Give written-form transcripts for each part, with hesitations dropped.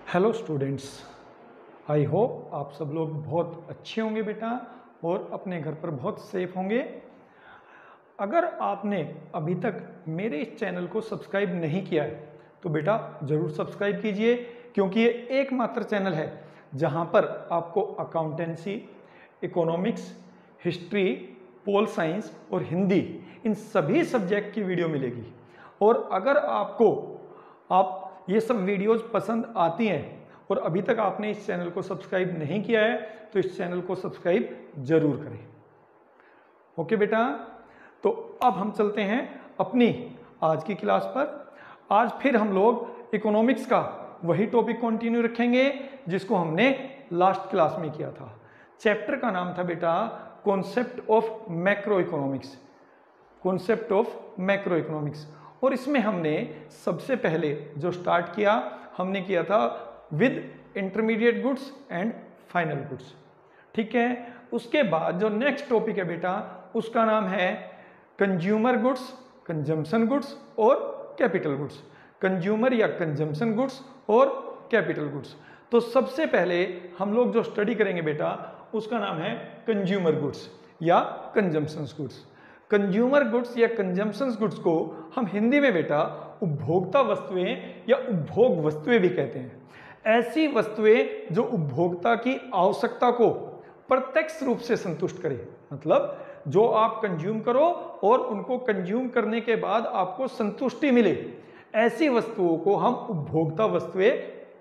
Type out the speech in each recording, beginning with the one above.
Hello students, आई hope आप सब लोग बहुत अच्छे होंगे बेटा और अपने घर पर बहुत सेफ होंगे। अगर आपने अभी तक मेरे इस चैनल को सब्सक्राइब नहीं किया है तो बेटा ज़रूर सब्सक्राइब कीजिए, क्योंकि ये एकमात्र चैनल है जहां पर आपको accountancy, economics, history, pol science और हिंदी इन सभी सब्जेक्ट की वीडियो मिलेगी। और अगर आप ये सब वीडियोस पसंद आती हैं और अभी तक आपने इस चैनल को सब्सक्राइब नहीं किया है तो इस चैनल को सब्सक्राइब जरूर करें। ओके बेटा, तो अब हम चलते हैं अपनी आज की क्लास पर। आज फिर हम लोग इकोनॉमिक्स का वही टॉपिक कंटिन्यू रखेंगे जिसको हमने लास्ट क्लास में किया था। चैप्टर का नाम था बेटा concept of macro economics, concept of macro economics. और इसमें हमने सबसे पहले जो स्टार्ट किया हमने किया था with intermediate goods and final goods, ठीक है। उसके बाद जो नेक्स्ट टॉपिक है बेटा उसका नाम है कंज्यूमर गुड्स, कंजम्पशन गुड्स और कैपिटल गुड्स। कंज्यूमर या कंजम्पशन गुड्स और कैपिटल गुड्स। तो सबसे पहले हम लोग जो स्टडी करेंगे बेटा उसका नाम है कंज्यूमर गुड्स या कंजम्पशन गुड्स। कंज्यूमर गुड्स या कंजम्पशन गुड्स को हम हिंदी में बेटा उपभोक्ता वस्तुएं या उपभोग वस्तुएं भी कहते हैं। ऐसी वस्तुएं जो उपभोक्ता की आवश्यकता को प्रत्यक्ष रूप से संतुष्ट करें, मतलब जो आप कंज्यूम करो और उनको कंज्यूम करने के बाद आपको संतुष्टि मिले, ऐसी वस्तुओं को हम उपभोक्ता वस्तुएं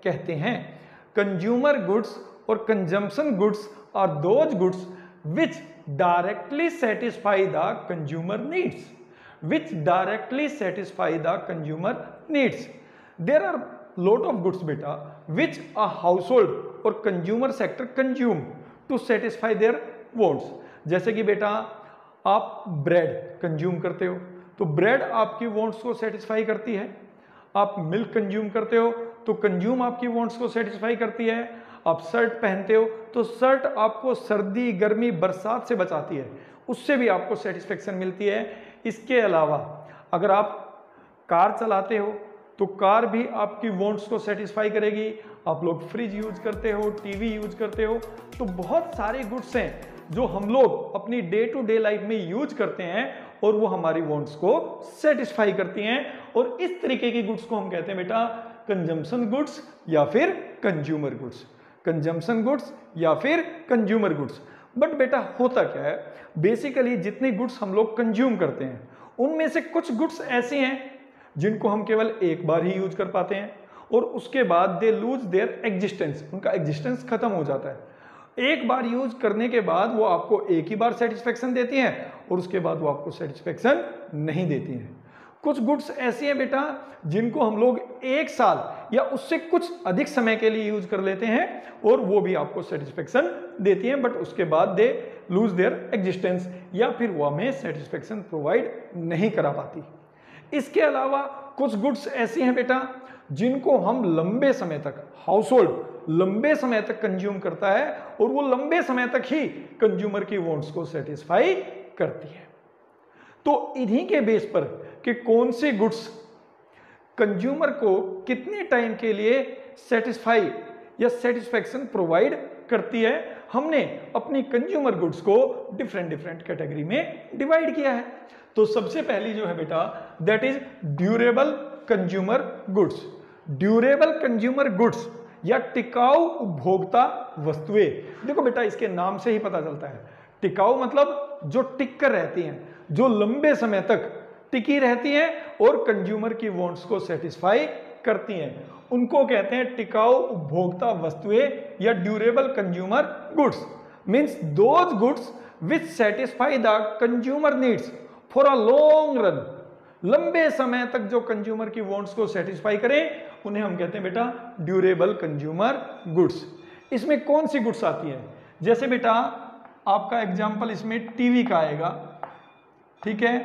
कहते हैं। कंज्यूमर गुड्स और consumption goods are those goods which directly satisfy the consumer needs, there are lot of goods beta which a household or consumer sector consume to satisfy their wants। जैसे कि बेटा आप ब्रेड कंज्यूम करते हो तो bread आपकी wants को satisfy करती है। आप मिल्क कंज्यूम करते हो तो कंज्यूम आपकी वॉन्ट्स को सेटिस्फाई करती है। आप शर्ट पहनते हो तो शर्ट आपको सर्दी, गर्मी, बरसात से बचाती है, उससे भी आपको सेटिस्फेक्शन मिलती है। इसके अलावा अगर आप कार चलाते हो तो कार भी आपकी वॉन्ट्स को सेटिस्फाई करेगी। आप लोग फ्रिज यूज करते हो, टीवी यूज करते हो, तो बहुत सारे गुड्स हैं जो हम लोग अपनी डे टू डे लाइफ में यूज करते हैं और वो हमारी वॉन्ट्स को सेटिस्फाई करती हैं। और इस तरीके की गुड्स को हम कहते हैं बेटा कंजम्पशन गुड्स या फिर कंज्यूमर गुड्स। कंजम्पशन गुड्स या फिर कंज्यूमर गुड्स। बट बेटा होता क्या है, बेसिकली जितनी गुड्स हम लोग कंज्यूम करते हैं उनमें से कुछ गुड्स ऐसी हैं जिनको हम केवल एक बार ही यूज कर पाते हैं और उसके बाद दे लूज देयर एग्जिस्टेंस, उनका एग्जिस्टेंस खत्म हो जाता है। एक बार यूज करने के बाद वो आपको एक ही बार सेटिस्फेक्शन देती हैं और उसके बाद वो आपको सेटिस्फेक्शन नहीं देती हैं। कुछ गुड्स ऐसी हैं बेटा जिनको हम लोग एक साल या उससे कुछ अधिक समय के लिए यूज कर लेते हैं और वो भी आपको सेटिस्फेक्शन देती हैं, बट उसके बाद दे लूज देयर एग्जिस्टेंस या फिर वो हमें सेटिस्फेक्शन प्रोवाइड नहीं करा पाती। इसके अलावा कुछ गुड्स ऐसी हैं बेटा जिनको हम लंबे समय तक, हाउसहोल्ड लंबे समय तक कंज्यूम करता है और वो लंबे समय तक ही कंज्यूमर की वॉन्ट्स को सेटिस्फाई करती है। तो इन्हीं के बेस पर कि कौन सी गुड्स कंज्यूमर को कितने टाइम के लिए सेटिस्फाई या सेटिस्फेक्शन प्रोवाइड करती है, हमने अपनी कंज्यूमर गुड्स को डिफरेंट कैटेगरी में डिवाइड किया है। तो सबसे पहली जो है बेटा that is durable consumer goods. Durable consumer goods या टिकाऊ उपभोक्ता वस्तुएं। देखो बेटा इसके नाम से ही पता चलता है, टिकाऊ मतलब जो टिक कर रहती हैं, जो लंबे समय तक टिकी रहती हैं और कंज्यूमर की वॉन्ट्स को सेटिस्फाई करती हैं, उनको कहते हैं टिकाऊ उपभोक्ता वस्तुएं या durable consumer goods. Means those goods which satisfy the consumer needs for a long run. लंबे समय तक जो कंज्यूमर की वॉन्ट्स को सेटिस्फाई करें उन्हें हम कहते हैं बेटा ड्यूरेबल कंज्यूमर गुड्स। इसमें कौन सी गुड्स आती हैं, जैसे बेटा आपका एग्जाम्पल इसमें टीवी का आएगा, ठीक है,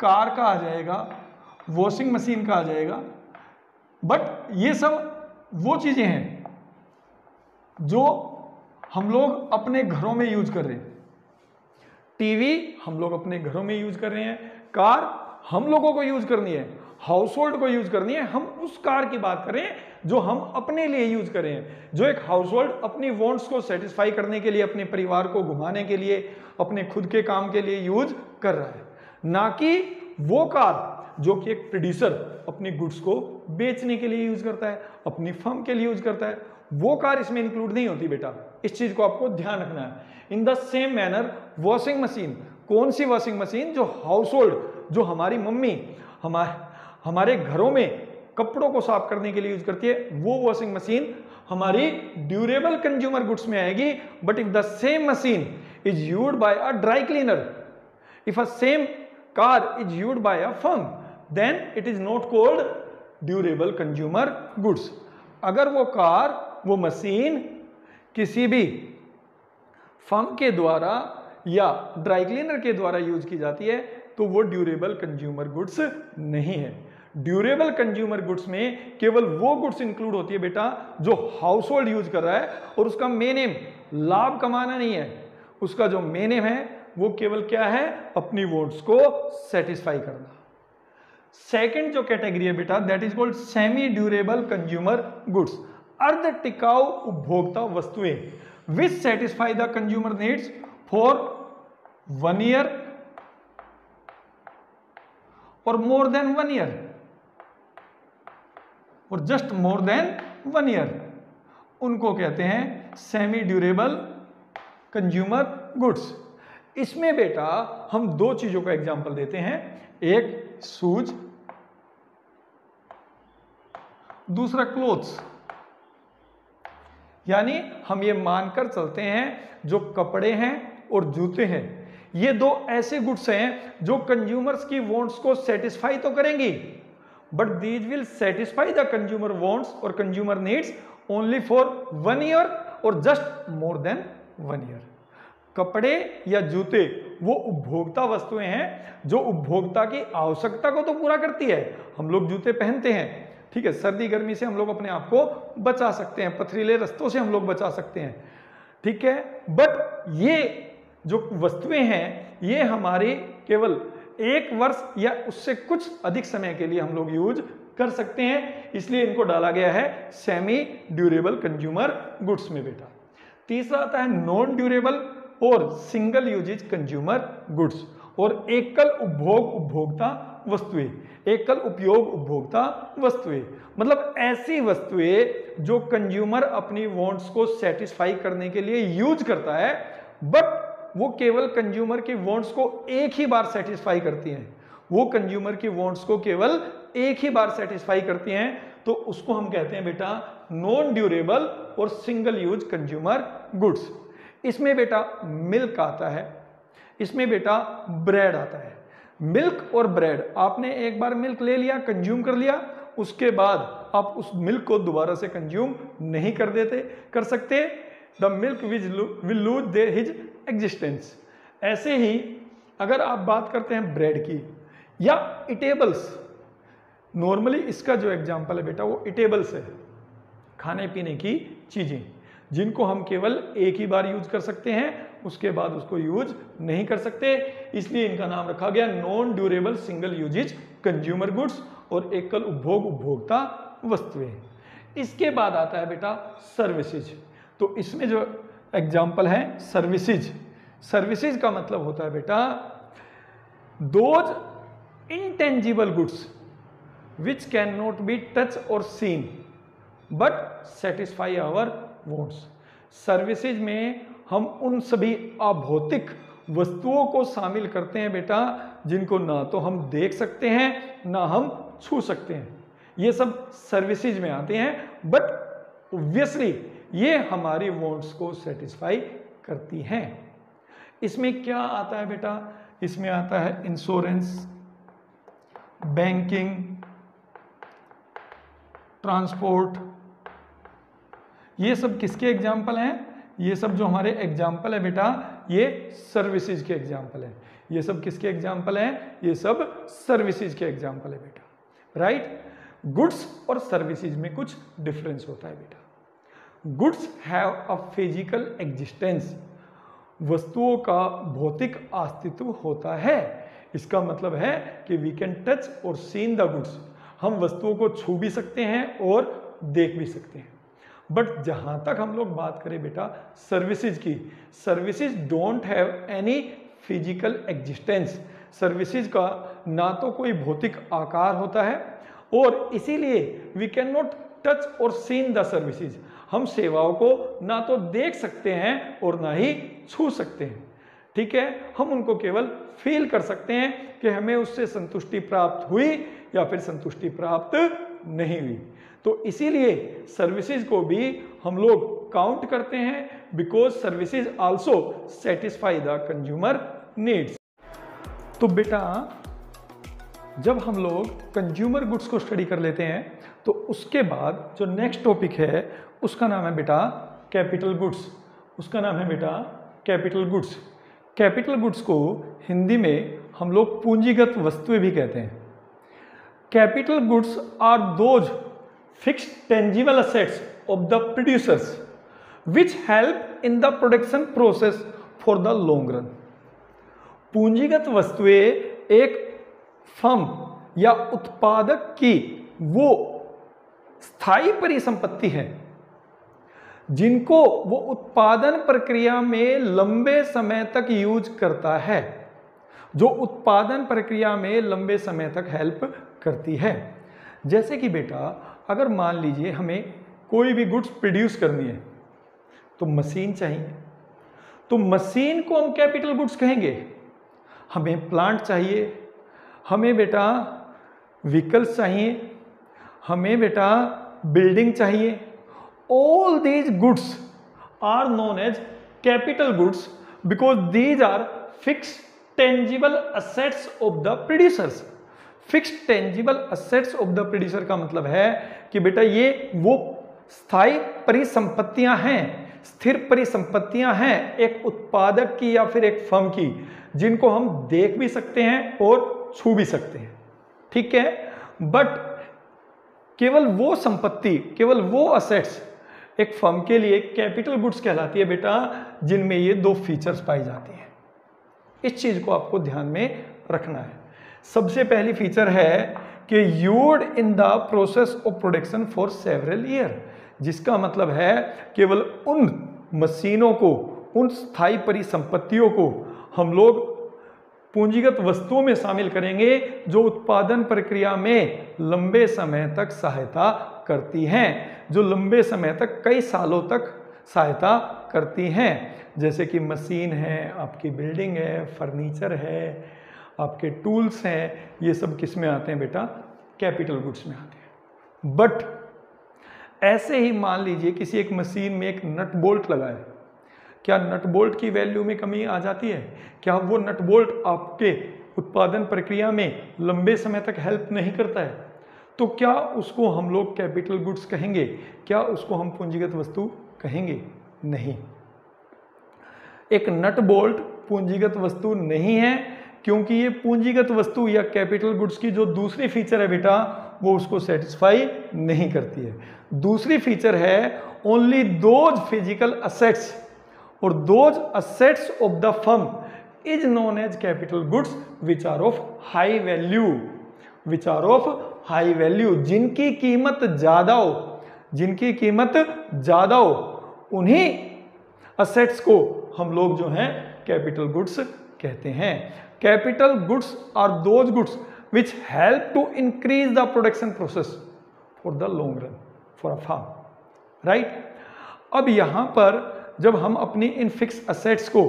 कार का आ जाएगा, वॉशिंग मशीन का आ जाएगा। बट ये सब वो चीजें हैं जो हम लोग अपने घरों में यूज कर रहे हैं। टीवी हम लोग अपने घरों में यूज कर रहे हैं, कार हम लोगों को यूज करनी है, हाउस होल्ड को यूज करनी है, हम उस कार की बात करें जो हम अपने लिए यूज करें, जो एक हाउस होल्ड अपनी वांट्स को सेटिस्फाई करने के लिए, अपने परिवार को घुमाने के लिए, अपने खुद के काम के लिए यूज कर रहा है, ना कि वो कार जो कि एक प्रोड्यूसर अपनी गुड्स को बेचने के लिए यूज करता है, अपनी फर्म के लिए यूज करता है, वो कार इसमें इंक्लूड नहीं होती बेटा। इस चीज को आपको ध्यान रखना है। In the same manner washing machine, कौन सी वॉशिंग मशीन? जो हाउस होल्ड, जो हमारी मम्मी हमारे घरों में कपड़ों को साफ करने के लिए यूज करती है, वो वॉशिंग मशीन हमारी ड्यूरेबल कंज्यूमर गुड्स में आएगी। But if the same machine is used by a dry cleaner, if a same car is used by a firm, then it is not called durable consumer goods. अगर वो car, वो machine किसी भी firm के द्वारा या dry cleaner के द्वारा यूज की जाती है तो वो ड्यूरेबल कंज्यूमर गुड्स नहीं है। ड्यूरेबल कंज्यूमर गुड्स में केवल वो गुड्स इंक्लूड होती है बेटा जो हाउस होल्ड यूज कर रहा है, और उसका मेन एम लाभ कमाना नहीं है, उसका जो मेन एम है वो केवल क्या है? अपनी वांट्स को सेटिस्फाई करना। सेकंड जो कैटेगरी है बेटा, that is called semi durable consumer goods, अर्ध टिकाऊ उपभोक्ता वस्तुएं, विच satisfy the consumer needs for 1 year और मोर देन 1 ईयर, और जस्ट मोर देन 1 ईयर, उनको कहते हैं सेमी ड्यूरेबल कंज्यूमर गुड्स। इसमें बेटा हम दो चीजों का एग्जांपल देते हैं, एक शूज, दूसरा क्लोथ्स। यानी हम ये मानकर चलते हैं जो कपड़े हैं और जूते हैं, ये दो ऐसे गुड्स हैं जो कंज्यूमर्स की वांट्स को सेटिस्फाई तो करेंगी, but these will satisfy the consumer wants और consumer needs only for 1 year और जस्ट मोर देन 1 ईयर। कपड़े या जूते वो उपभोक्ता वस्तुएं हैं जो उपभोक्ता की आवश्यकता को तो पूरा करती है। हम लोग जूते पहनते हैं, ठीक है, सर्दी गर्मी से हम लोग अपने आप को बचा सकते हैं, पथरीले रास्तों से हम लोग बचा सकते हैं, ठीक है, बट ये जो वस्तुएं हैं ये हमारे केवल 1 वर्ष या उससे कुछ अधिक समय के लिए हम लोग यूज कर सकते हैं, इसलिए इनको डाला गया है सेमी ड्यूरेबल कंज्यूमर गुड्स में बेटा। तीसरा आता है नॉन ड्यूरेबल और सिंगल यूजेज कंज्यूमर गुड्स, और एकल उपभोग उपभोक्ता वस्तुएं, एकल उपयोग उपभोक्ता वस्तुएं, मतलब ऐसी वस्तुएं जो कंज्यूमर अपनी वांट्स को सेटिस्फाई करने के लिए यूज करता है, बट वो केवल कंज्यूमर की वांट्स को एक ही बार सेटिस्फाई करती हैं, वो कंज्यूमर की वांट्स को केवल एक ही बार सेटिस्फाई करती हैं, तो उसको हम कहते हैं बेटा नॉन ड्यूरेबल और सिंगल यूज कंज्यूमर गुड्स। इसमें बेटा मिल्क आता है, इसमें बेटा ब्रेड आता है। मिल्क और ब्रेड, आपने एक बार मिल्क ले लिया, कंज्यूम कर लिया, उसके बाद आप उस मिल्क को दोबारा से कंज्यूम नहीं कर सकते, the milk will lose his existence. ऐसे ही अगर आप बात करते हैं ब्रेड की या इटेबल्स, नॉर्मली इसका जो एग्जांपल है बेटा वो इटेबल्स है, खाने पीने की चीजें जिनको हम केवल एक ही बार यूज कर सकते हैं, उसके बाद उसको यूज नहीं कर सकते, इसलिए इनका नाम रखा गया non durable single uses consumer goods और एकल उपभोग उपभोक्ता वस्तुएं। इसके बाद आता है बेटा सर्विसेज। तो इसमें जो एग्जाम्पल है सर्विसेज, सर्विसेज का मतलब होता है बेटा those intangible goods which can not be touch और seen but satisfy our wants. Services में हम उन सभी अभौतिक वस्तुओं को शामिल करते हैं बेटा जिनको ना तो हम देख सकते हैं ना हम छू सकते हैं, ये सब सर्विसेज में आते हैं, बट ऑब्वियसली ये हमारी वांट्स को सेटिस्फाई करती हैं। इसमें क्या आता है बेटा? इसमें आता है इंश्योरेंस, बैंकिंग, ट्रांसपोर्ट, ये सब किसके एग्जाम्पल हैं? ये सब जो हमारे एग्जाम्पल है बेटा ये सर्विसेज के एग्जाम्पल है। ये सब किसके एग्जाम्पल हैं? ये सब सर्विसेज के एग्जाम्पल है बेटा, राइट। गुड्स और सर्विसेज में कुछ डिफरेंस होता है बेटा। Goods have a physical existence, वस्तुओं का भौतिक अस्तित्व होता है। इसका मतलब है कि वी कैन टच और सीन द गुड्स, हम वस्तुओं को छू भी सकते हैं और देख भी सकते हैं। बट जहां तक हम लोग बात करें बेटा सर्विसेज की, services don't have any physical existence. Services का ना तो कोई भौतिक आकार होता है और इसीलिए वी कैन नॉट टच और सीन द सर्विसेज। हम सेवाओं को ना तो देख सकते हैं और ना ही छू सकते हैं, ठीक है। हम उनको केवल फील कर सकते हैं कि हमें उससे संतुष्टि प्राप्त हुई या फिर संतुष्टि प्राप्त नहीं हुई। तो इसीलिए सर्विसेज को भी हम लोग काउंट करते हैं, because services also satisfy the consumer needs. तो बेटा जब हम लोग कंज्यूमर गुड्स को स्टडी कर लेते हैं तो उसके बाद जो नेक्स्ट टॉपिक है उसका नाम है बेटा कैपिटल गुड्स। उसका नाम है बेटा कैपिटल गुड्स। कैपिटल गुड्स को हिंदी में हम लोग पूंजीगत वस्तुएं भी कहते हैं। Capital goods are those fixed tangible assets of the producers which help in the production process for the long run. पूंजीगत वस्तुएं एक फर्म या उत्पादक की वो स्थायी परिसंपत्ति है जिनको वो उत्पादन प्रक्रिया में लंबे समय तक यूज करता है, जो उत्पादन प्रक्रिया में लंबे समय तक हेल्प करती है। जैसे कि बेटा अगर मान लीजिए हमें कोई भी गुड्स प्रोड्यूस करनी है तो मशीन चाहिए, तो मशीन को हम कैपिटल गुड्स कहेंगे। हमें प्लांट चाहिए, हमें बेटा व्हीकल्स चाहिए, हमें बेटा बिल्डिंग चाहिए। All these goods are known as capital goods because these are fixed tangible assets of the producers। Fixed tangible assets of the producer का मतलब है कि बेटा ये वो स्थायी परिसंपत्तियां हैं, स्थिर परिसंपत्तियां हैं एक उत्पादक की या फिर एक फर्म की, जिनको हम देख भी सकते हैं और छू भी सकते हैं, ठीक है। बट केवल वो संपत्ति, केवल वो असेट्स एक फर्म के लिए कैपिटल गुड्स कहलाती है बेटा जिनमें ये दो फीचर्स पाई जाती हैं। इस चीज को आपको ध्यान में रखना है। सबसे पहली फीचर है कि used in the process of production for several year, जिसका मतलब है केवल उन मशीनों को, उन स्थायी परिसंपत्तियों को हम लोग पूंजीगत वस्तुओं में शामिल करेंगे जो उत्पादन प्रक्रिया में लंबे समय तक सहायता करती हैं, जो लंबे समय तक कई सालों तक सहायता करती हैं। जैसे कि मशीन है, आपकी बिल्डिंग है, फर्नीचर है, आपके टूल्स हैं, ये सब किस में आते हैं बेटा कैपिटल गुड्स में आते हैं। बट ऐसे ही मान लीजिए किसी एक मशीन में एक नट बोल्ट लगा है, क्या नट बोल्ट की वैल्यू में कमी आ जाती है? क्या वो नट बोल्ट आपके उत्पादन प्रक्रिया में लंबे समय तक हेल्प नहीं करता है? तो क्या उसको हम लोग कैपिटल गुड्स कहेंगे? क्या उसको हम पूंजीगत वस्तु कहेंगे? नहीं। एक नट बोल्ट पूंजीगत वस्तु नहीं है, क्योंकि ये पूंजीगत वस्तु या कैपिटल गुड्स की जो दूसरी फीचर है बेटा वो उसको सेटिस्फाई नहीं करती है। दूसरी फीचर है ओनली दोज फिजिकल असेट्स और those assets of the firm is known as capital goods which are of high value, which are of high value, जिनकी कीमत ज्यादा हो, जिनकी कीमत ज्यादा हो, उन्हीं असेट्स को हम लोग जो हैं कैपिटल गुड्स कहते हैं। Capital goods are those goods which help to increase the production process for the long run for a firm, right. अब यहां पर जब हम अपनी इन फिक्स असेट्स को,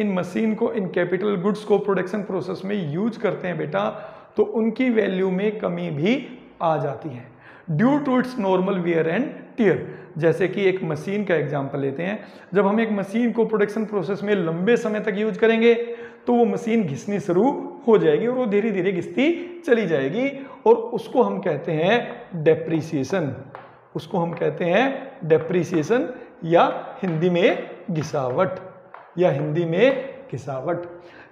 इन मशीन को, इन कैपिटल गुड्स को प्रोडक्शन प्रोसेस में यूज करते हैं बेटा, तो उनकी वैल्यू में कमी भी आ जाती है due to its normal wear and tear. जैसे कि एक मशीन का एग्जांपल लेते हैं, जब हम एक मशीन को प्रोडक्शन प्रोसेस में लंबे समय तक यूज करेंगे तो वो मशीन घिसनी शुरू हो जाएगी और वो धीरे धीरे घिसती चली जाएगी और उसको हम कहते हैं डेप्रिसिएशन, उसको हम कहते हैं डेप्रिसिएशन या हिंदी में घिसावट, या हिंदी में घिसावट।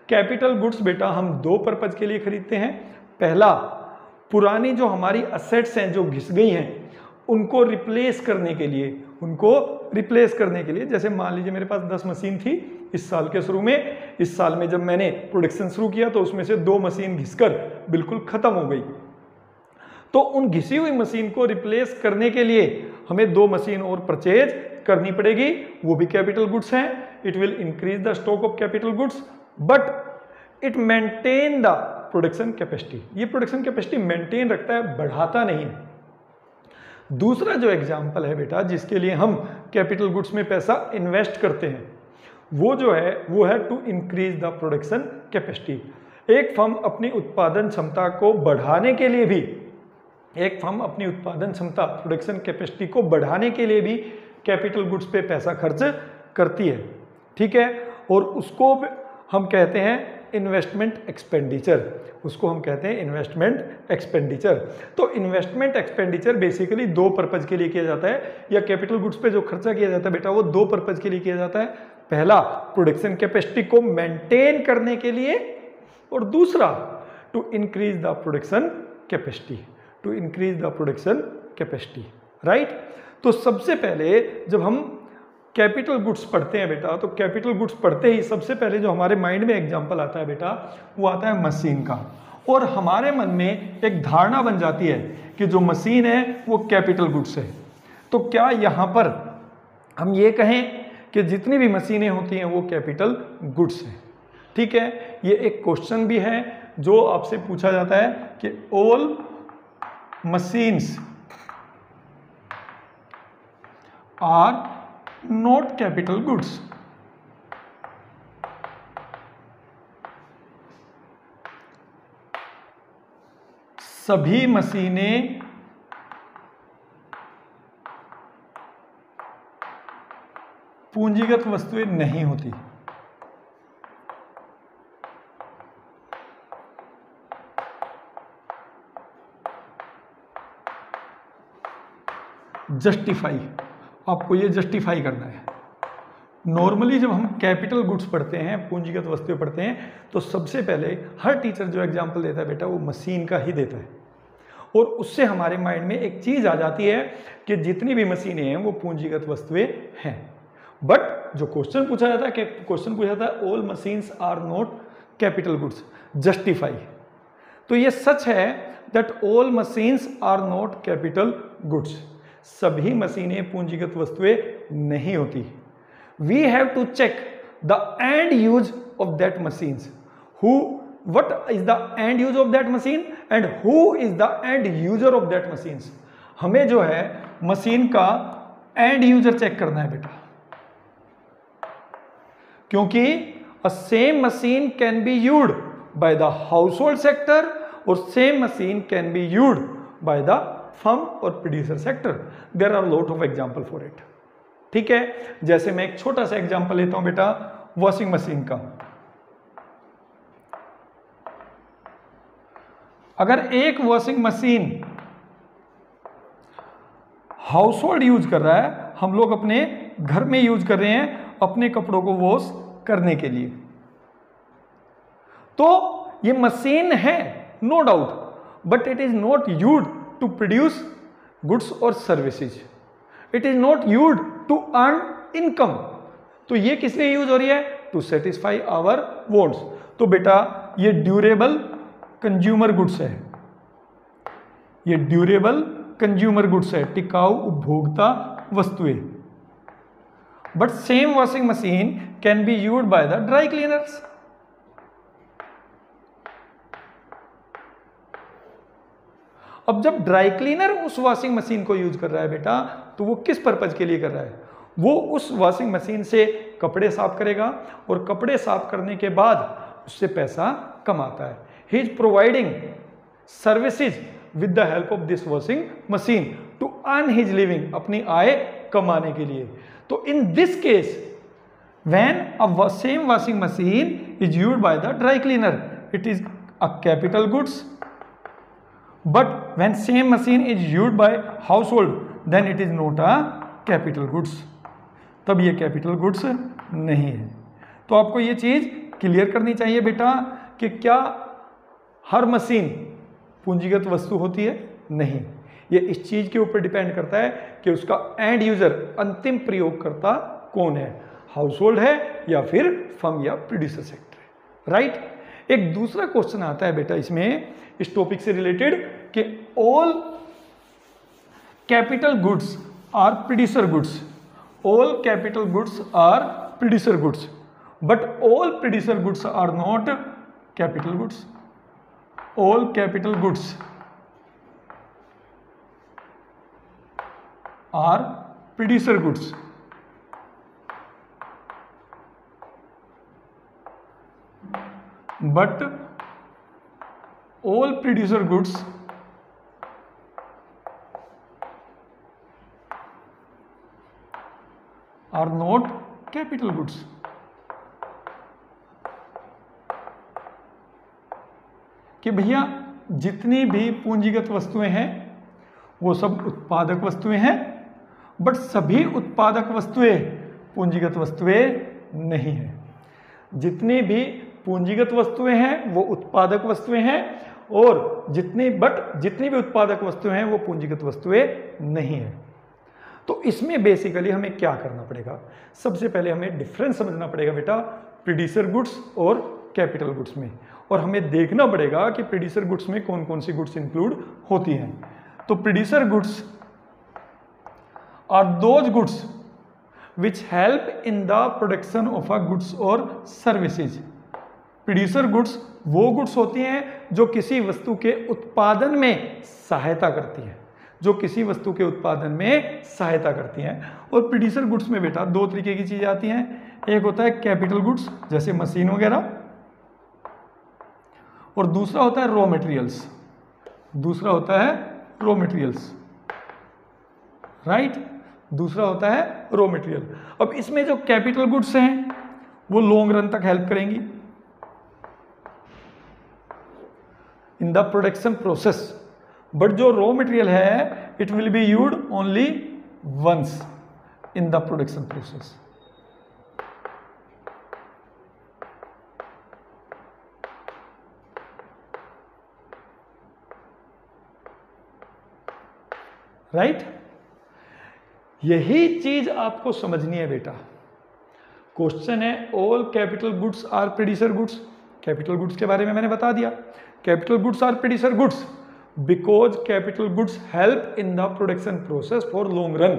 कैपिटल गुड्स बेटा हम दो पर्पज के लिए खरीदते हैं। पहला, पुरानी जो हमारी असेट्स हैं जो घिस गई हैं उनको रिप्लेस करने के लिए, उनको रिप्लेस करने के लिए। जैसे मान लीजिए मेरे पास 10 मशीन थी इस साल के शुरू में, इस साल में जब मैंने प्रोडक्शन शुरू किया तो उसमें से 2 मशीन घिसकर बिल्कुल खत्म हो गई। तो उन घिसी हुई मशीन को रिप्लेस करने के लिए हमें 2 मशीन और परचेज करनी पड़ेगी, वो भी कैपिटल गुड्स हैं। It will increase the stock of capital goods but it maintain the production capacity. ये प्रोडक्शन कैपेसिटी मेंटेन रखता है, बढ़ाता नहीं है। दूसरा जो एग्जाम्पल है बेटा जिसके लिए हम कैपिटल गुड्स में पैसा इन्वेस्ट करते हैं वो जो है वो है to increase the production capacity. एक फर्म अपनी उत्पादन क्षमता को बढ़ाने के लिए भी प्रोडक्शन कैपेसिटी को बढ़ाने के लिए भी कैपिटल गुड्स पे पैसा खर्च करती है, ठीक है। और उसको हम कहते हैं इन्वेस्टमेंट एक्सपेंडिचर, तो इन्वेस्टमेंट एक्सपेंडिचर बेसिकली 2 पर्पज के लिए किया जाता है, या कैपिटल गुड्स पे जो खर्चा किया जाता है बेटा वो 2 पर्पज के लिए किया जाता है। पहला प्रोडक्शन कैपेसिटी को मेंटेन करने के लिए, और दूसरा to increase the production capacity, right. तो सबसे पहले जब हम कैपिटल गुड्स पढ़ते हैं बेटा, तो कैपिटल गुड्स पढ़ते ही सबसे पहले जो हमारे माइंड में एग्जांपल आता है बेटा वो आता है मशीन का, और हमारे मन में एक धारणा बन जाती है कि जो मशीन है वो कैपिटल गुड्स है। तो क्या यहाँ पर हम ये कहें कि जितनी भी मशीनें होती हैं वो कैपिटल गुड्स हैं, ठीक है। ये एक क्वेश्चन भी है जो आपसे पूछा जाता है कि all machines are not capital goods. सभी मशीनें पूंजीगत वस्तुएं नहीं होती। जस्टिफाई, आपको ये जस्टिफाई करना है। नॉर्मली जब हम कैपिटल गुड्स पढ़ते हैं, पूंजीगत वस्तुएं पढ़ते हैं, तो सबसे पहले हर टीचर जो एग्जांपल देता है बेटा वो मशीन का ही देता है, और उससे हमारे माइंड में एक चीज आ जाती है कि जितनी भी मशीनें हैं वो पूंजीगत वस्तुएं हैं। बट जो क्वेश्चन पूछा जाता है, क्वेश्चन पूछा जाता है all machines are not capital goods, justify. तो ये सच है that all machines are not capital goods, सभी मशीनें पूंजीगत वस्तुएं नहीं होती। We have to check the end use of that machines. What is the end use of that machine and who is the end user of that machines? हमें जो है machine का end user चेक करना है बेटा, क्योंकि a same machine can be used by the household sector और same machine can be used by the firm or producer sector. There are a lot of example for it. ठीक है, जैसे मैं एक छोटा सा एग्जांपल लेता हूं बेटा वॉशिंग मशीन का। अगर एक washing machine house hold use कर रहा है, हम लोग अपने घर में यूज कर रहे हैं अपने कपड़ों को वॉश करने के लिए, तो ये मशीन है no doubt, but it is not used to produce goods और services, it is not used to earn income. तो ये किस लिए यूज हो रही है? To satisfy our wants. तो बेटा ये ड्यूरेबल कंज्यूमर गुड्स है, ये ड्यूरेबल कंज्यूमर गुड्स है, टिकाऊ उपभोक्ता वस्तुएं। But same washing machine can be used by the dry cleaners. अब जब ड्राई क्लीनर उस वॉशिंग मशीन को यूज कर रहा है बेटा, तो वो किस पर्पज के लिए कर रहा है? वो उस वॉशिंग मशीन से कपड़े साफ करेगा और कपड़े साफ करने के बाद उससे पैसा कमाता है। He is providing services with the help of this washing machine to earn his living, अपनी आय कमाने के लिए। तो in this case when a same washing machine is used by the dry cleaner, it is a capital goods. But when same machine is used by household, then it is not a capital goods. तब ये capital goods नहीं है। तो आपको ये चीज clear करनी चाहिए बेटा कि क्या हर मशीन पूंजीगत वस्तु होती है? नहीं, ये इस चीज के ऊपर डिपेंड करता है कि उसका एंड यूजर, अंतिम प्रयोगकर्ता कौन है, हाउस होल्ड है या फिर फर्म या प्रोड्यूसर सेक्टर है, राइट। एक दूसरा क्वेश्चन आता है बेटा इसमें, इस टॉपिक से रिलेटेड, कि all capital goods are producer goods, all capital goods are producer goods, but all producer goods are not capital goods. All capital goods are producer goods, but all producer goods are not capital goods। कि भैया जितनी भी पूंजीगत वस्तुएं हैं वो सब उत्पादक वस्तुएं हैं, बट सभी उत्पादक वस्तुएं पूंजीगत वस्तुएं नहीं है। जितनी भी पूंजीगत वस्तुएं हैं वो उत्पादक वस्तुएं हैं, और जितनी भी उत्पादक वस्तुएं हैं वो पूंजीगत वस्तुएं नहीं है। तो इसमें बेसिकली हमें क्या करना पड़ेगा, सबसे पहले हमें डिफरेंस समझना पड़ेगा बेटा प्रोड्यूसर गुड्स और कैपिटल गुड्स में, और हमें देखना पड़ेगा कि प्रोड्यूसर गुड्स में कौन कौन सी गुड्स इंक्लूड होती हैं। तो producer goods are those goods which help in the production of a goods और सर्विसेज। प्रोड्यूसर गुड्स वो गुड्स होती हैं जो किसी वस्तु के उत्पादन में सहायता करती हैं, जो किसी वस्तु के उत्पादन में सहायता करती हैं। और प्रोड्यूसर गुड्स में बेटा दो तरीके की चीजें आती हैं, एक होता है कैपिटल गुड्स जैसे मशीन वगैरह, और दूसरा होता है रॉ मटेरियल्स, दूसरा होता है रॉ मटेरियल्स, राइट, दूसरा होता है रॉ मटेरियल। अब इसमें जो कैपिटल गुड्स हैं वो लॉन्ग रन तक हेल्प करेंगी in the production process, but जो रॉ मटेरियल है it will be used only once in the production process. Right, यही चीज आपको समझनी है बेटा। क्वेश्चन है all capital goods are producer goods, capital goods के बारे में मैंने बता दिया, capital goods are producer goods because capital goods help in the production process for long run,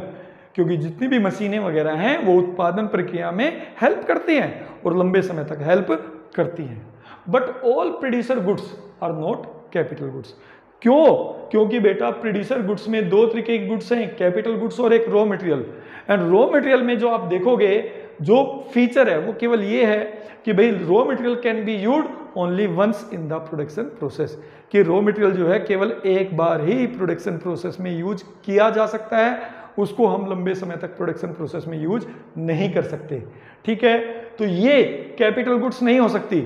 क्योंकि जितनी भी मशीनें वगैरह हैं वो उत्पादन प्रक्रिया में हेल्प करती हैं और लंबे समय तक हेल्प करती हैं। But all producer goods are not capital goods. क्यों? क्योंकि बेटा प्रोड्यूसर गुड्स में दो तरीके की गुड्स हैं, कैपिटल गुड्स और एक raw material. And raw material में जो आप देखोगे जो फीचर है वो केवल ये है कि भाई raw material can be used only once in the production process, कि रॉ मटेरियल जो है केवल एक बार ही प्रोडक्शन प्रोसेस में यूज किया जा सकता है, उसको हम लंबे समय तक प्रोडक्शन प्रोसेस में यूज नहीं कर सकते। ठीक है, तो ये कैपिटल गुड्स नहीं हो सकती।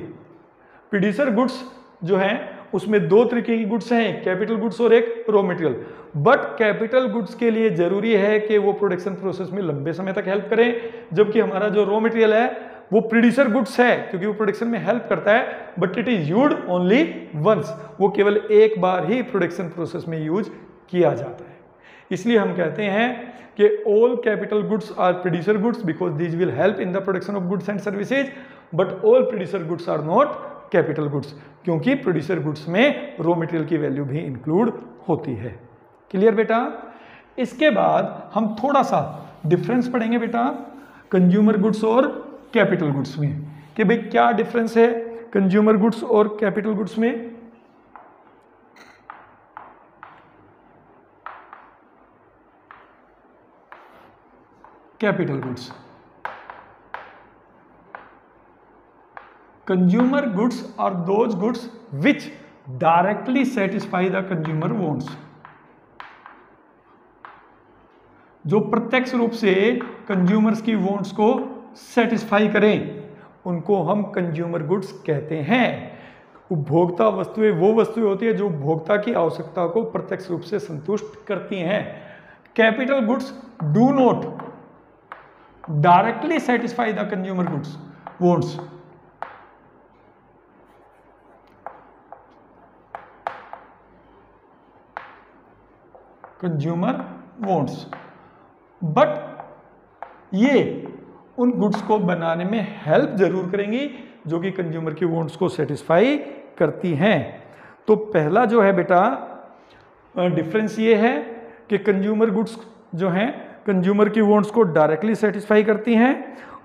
प्रोड्यूसर गुड्स जो हैं उसमें दो तरीके की गुड्स हैं, कैपिटल गुड्स और एक raw material. But capital goods के लिए जरूरी है कि वो प्रोडक्शन प्रोसेस में लंबे समय तक हेल्प करें, जबकि हमारा जो रॉ मटेरियल है वो प्रोड्यूसर गुड्स है क्योंकि वो प्रोडक्शन में हेल्प करता है, but it is used only once, वो केवल एक बार ही प्रोडक्शन प्रोसेस में यूज किया जाता है। इसलिए हम कहते हैं कि all capital goods are producer goods because these will help in the production of goods and services, but all producer goods are not capital goods, क्योंकि प्रोड्यूसर गुड्स में रॉ मटेरियल की वैल्यू भी इंक्लूड होती है। Clear बेटा? इसके बाद हम थोड़ा सा डिफरेंस पढ़ेंगे बेटा कंज्यूमर गुड्स और कैपिटल गुड्स में, कि भाई क्या डिफरेंस है कंज्यूमर गुड्स और कैपिटल गुड्स में। Capital goods, consumer goods are those goods which directly satisfy the consumer wants, जो प्रत्यक्ष रूप से कंज्यूमर्स की वॉन्ट्स को सेटिस्फाई करें उनको हम कंज्यूमर गुड्स कहते हैं। उपभोक्ता वस्तुएं वो वस्तुएं होती है जो उपभोक्ता की आवश्यकता को प्रत्यक्ष रूप से संतुष्ट करती हैं। Capital goods do not directly satisfy the consumer goods wants, consumer wants, but ये उन गुड्स को बनाने में हेल्प जरूर करेंगी जो कि कंज्यूमर की वांट्स को सेटिस्फाई करती हैं। तो पहला जो है बेटा डिफरेंस ये है कि कंज्यूमर गुड्स जो हैं कंज्यूमर की वांट्स को डायरेक्टली सेटिस्फाई करती हैं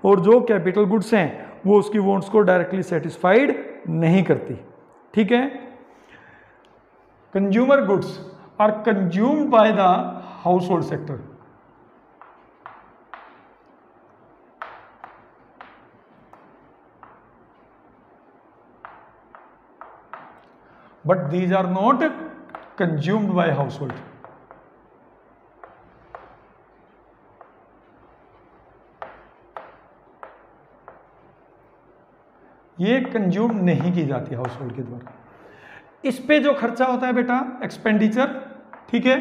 और जो कैपिटल गुड्स हैं वो उसकी वांट्स को डायरेक्टली सेटिस्फाइड नहीं करती। ठीक है। Consumer goods are consumed by the household sector. But these are not consumed by household. ये कंज्यूम नहीं की जाती हाउस होल्ड के द्वारा। इस पे जो खर्चा होता है बेटा एक्सपेंडिचर, ठीक है,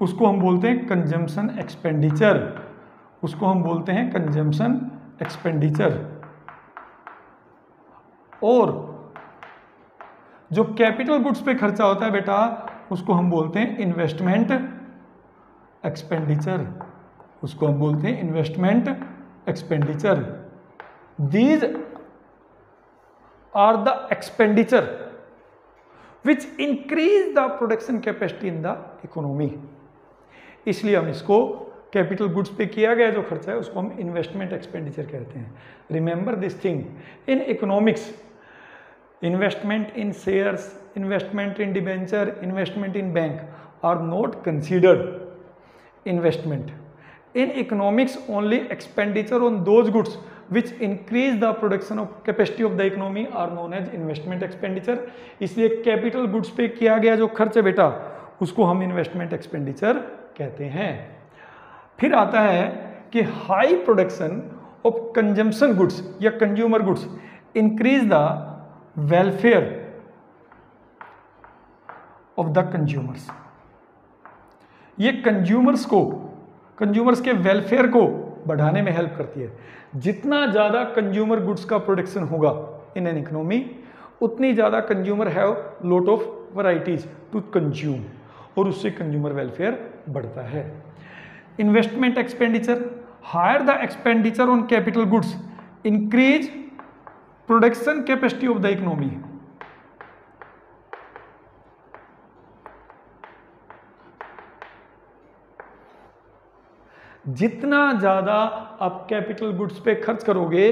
उसको हम बोलते हैं कंजम्पशन एक्सपेंडिचर, उसको हम बोलते हैं कंजम्पशन एक्सपेंडिचर। और जो कैपिटल गुड्स पे खर्चा होता है बेटा उसको हम बोलते हैं इन्वेस्टमेंट एक्सपेंडिचर, उसको हम बोलते हैं investment expenditure. These are the expenditure which increase the production capacity in the economy. इसलिए हम इसको कैपिटल गुड्स पे किया गया जो खर्चा है उसको हम इन्वेस्टमेंट एक्सपेंडिचर कहते हैं। Remember this thing in economics, investment in shares, investment in debenture, investment in bank are not considered investment. In economics only expenditure on those goods which increase the production of capacity of the economy are known as investment expenditure. इसलिए capital goods पे किया गया जो खर्च है बेटा उसको हम investment expenditure कहते हैं। फिर आता है कि high production of consumption goods या consumer goods increase the welfare of the consumers. ये कंज्यूमर्स के वेलफेयर को बढ़ाने में हेल्प करती है। जितना ज़्यादा कंज्यूमर गुड्स का प्रोडक्शन होगा इन एन इकोनॉमी उतनी ज़्यादा consumer have lot of varieties to consume और उससे कंज्यूमर वेलफेयर बढ़ता है। Investment expenditure, higher the expenditure on capital goods increase production capacity of the economy. जितना ज्यादा आप कैपिटल गुड्स पे खर्च करोगे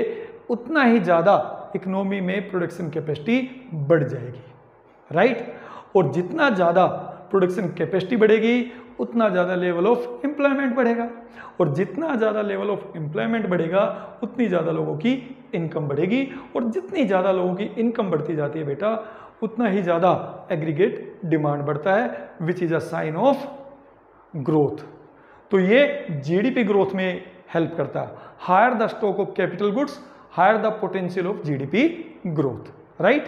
उतना ही ज्यादा इकोनॉमी में प्रोडक्शन कैपेसिटी बढ़ जाएगी, राइट। और जितना ज्यादा प्रोडक्शन कैपेसिटी बढ़ेगी उतना ज्यादा लेवल ऑफ एम्प्लॉयमेंट बढ़ेगा और जितना ज्यादा लेवल ऑफ एम्प्लॉयमेंट बढ़ेगा उतनी ज्यादा लोगों की इनकम बढ़ेगी और जितनी ज़्यादा लोगों की इनकम बढ़ती जाती है बेटा उतना ही ज़्यादा एग्रीगेट डिमांड बढ़ता है which is a sign of growth. तो ये जीडीपी ग्रोथ में हेल्प करता है। Higher the stock of capital goods higher the potential of GDP growth, right.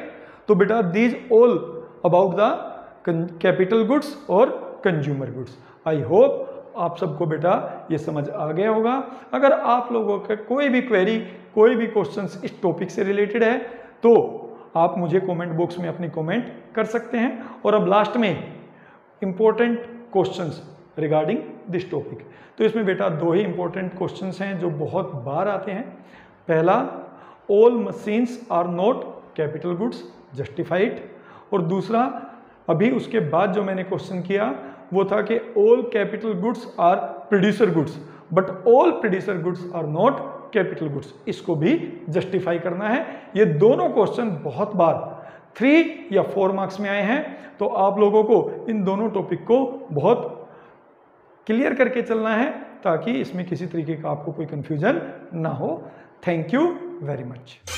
तो बेटा these all about the capital goods और कंज्यूमर गुड्स। आई होप आप सबको बेटा ये समझ आ गया होगा। अगर आप लोगों का कोई भी क्वेरी कोई भी क्वेश्चंस इस टॉपिक से रिलेटेड है तो आप मुझे कमेंट बॉक्स में अपनी कमेंट कर सकते हैं। और अब लास्ट में important questions regarding this topic. तो इसमें बेटा दो ही इंपॉर्टेंट क्वेश्चंस हैं जो बहुत बार आते हैं। पहला, all machines are not capital goods justified, और दूसरा अभी उसके बाद जो मैंने क्वेश्चन किया वो था कि all capital goods are producer goods but all producer goods are not capital goods. इसको भी जस्टिफाई करना है। ये दोनों क्वेश्चन बहुत बार 3 या 4 मार्क्स में आए हैं, तो आप लोगों को इन दोनों टॉपिक को बहुत क्लियर करके चलना है ताकि इसमें किसी तरीके का आपको कोई कंफ्यूजन ना हो। Thank you very much.